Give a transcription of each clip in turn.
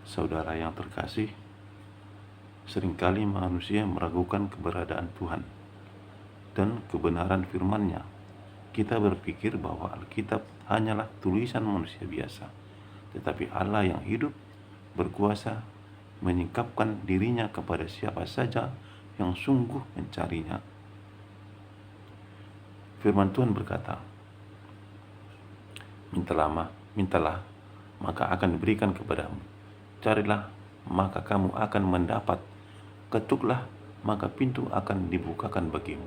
Saudara yang terkasih, seringkali manusia meragukan keberadaan Tuhan dan kebenaran firman-Nya. Kita berpikir bahwa Alkitab hanyalah tulisan manusia biasa, tetapi Allah yang hidup, berkuasa, menyingkapkan dirinya kepada siapa saja yang sungguh mencarinya. Firman Tuhan berkata, mintalah, maka akan diberikan kepadamu. Carilah, maka kamu akan mendapat. Ketuklah, maka pintu akan dibukakan bagimu.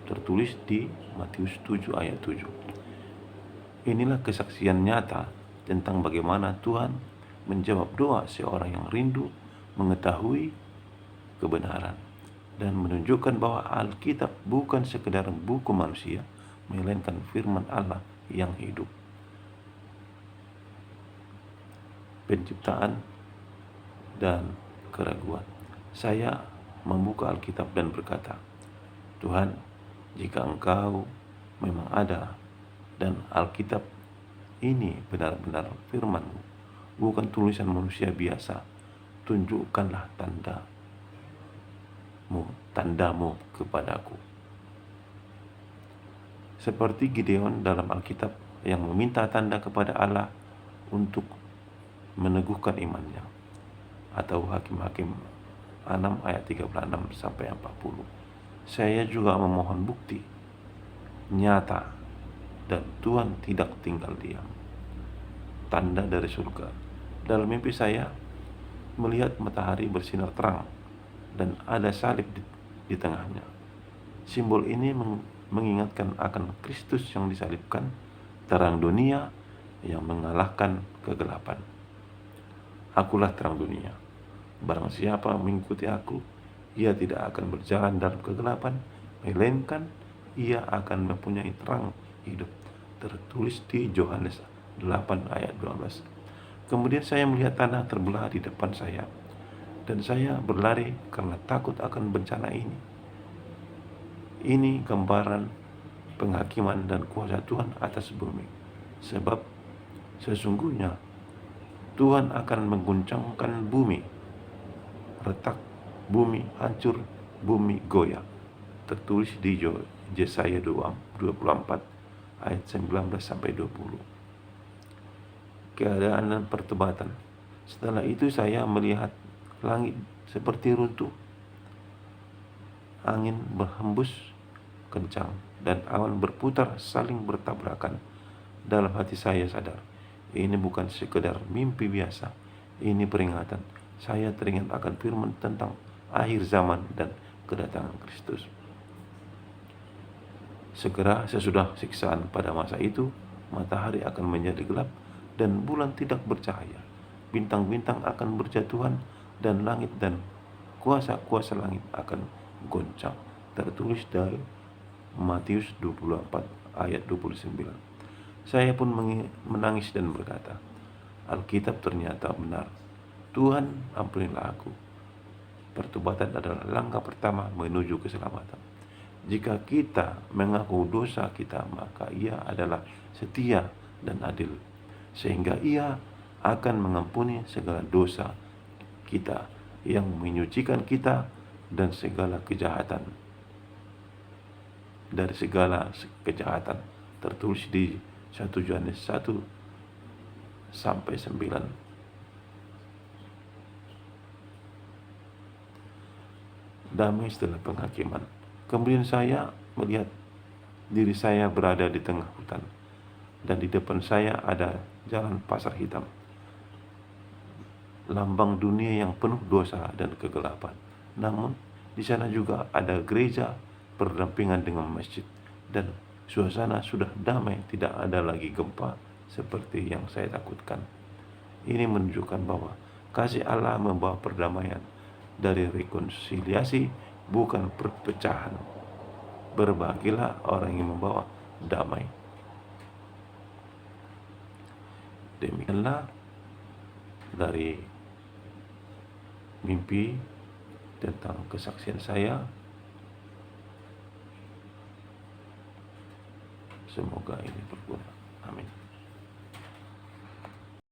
Tertulis di Matius 7 ayat 7. Inilah kesaksian nyata tentang bagaimana Tuhan menjawab doa seorang yang rindu mengetahui kebenaran dan menunjukkan bahwa Alkitab bukan sekedar buku manusia, melainkan firman Allah yang hidup. Penciptaan dan keraguan. Saya membuka Alkitab dan berkata, Tuhan, jika Engkau memang ada dan Alkitab ini benar-benar firman-Mu, bukan tulisan manusia biasa, tunjukkanlah tandamu kepadaku. Seperti Gideon dalam Alkitab yang meminta tanda kepada Allah untuk meneguhkan imannya, atau Hakim-Hakim 6 ayat 36 sampai 40. Saya juga memohon bukti nyata dan Tuhan tidak tinggal diam. Tanda dari surga. Dalam mimpi saya melihat matahari bersinar terang dan ada salib di tengahnya. Simbol ini mengingatkan akan Kristus yang disalibkan, terang dunia yang mengalahkan kegelapan. Akulah terang dunia. Barang siapa mengikuti aku, ia tidak akan berjalan dalam kegelapan, melainkan ia akan mempunyai terang hidup. Tertulis di Yohanes 8 ayat 12. Kemudian saya melihat tanah terbelah di depan saya, dan saya berlari karena takut akan bencana ini. Ini gambaran penghakiman dan kuasa Tuhan atas bumi. Sebab sesungguhnya Tuhan akan mengguncangkan bumi, retak bumi hancur, bumi goyah. Tertulis di Yesaya 24 ayat 19 sampai 20. Keadaan dan pertobatan. Setelah itu saya melihat langit seperti runtuh. Angin berhembus kencang dan awan berputar saling bertabrakan. Dalam hati saya sadar, ini bukan sekedar mimpi biasa, ini peringatan. Saya teringat akan firman tentang akhir zaman dan kedatangan Kristus. Segera sesudah siksaan pada masa itu, matahari akan menjadi gelap dan bulan tidak bercahaya. Bintang-bintang akan berjatuhan dan langit dan kuasa-kuasa langit akan goncang. Tertulis dari Matius 24 ayat 29. Saya pun menangis dan berkata, Alkitab ternyata benar. Tuhan, ampunilah aku. Pertobatan adalah langkah pertama menuju keselamatan. Jika kita mengaku dosa kita, maka Ia adalah setia dan adil, sehingga Ia akan mengampuni segala dosa kita, yang menyucikan kita dan segala kejahatan. Dari segala kejahatan. Tertulis di 1 Yohanes 1 sampai 9. Damai setelah penghakiman. Kemudian saya melihat diri saya berada di tengah hutan, dan di depan saya ada jalan pasar hitam, lambang dunia yang penuh dosa dan kegelapan. Namun di sana juga ada gereja berdampingan dengan masjid, dan suasana sudah damai, tidak ada lagi gempa seperti yang saya takutkan. Ini menunjukkan bahwa kasih Allah membawa perdamaian, dari rekonsiliasi, bukan perpecahan. Berbahagialah orang yang membawa damai. Demikianlah dari mimpi tentang kesaksian saya. Semoga ini berguna. Amin.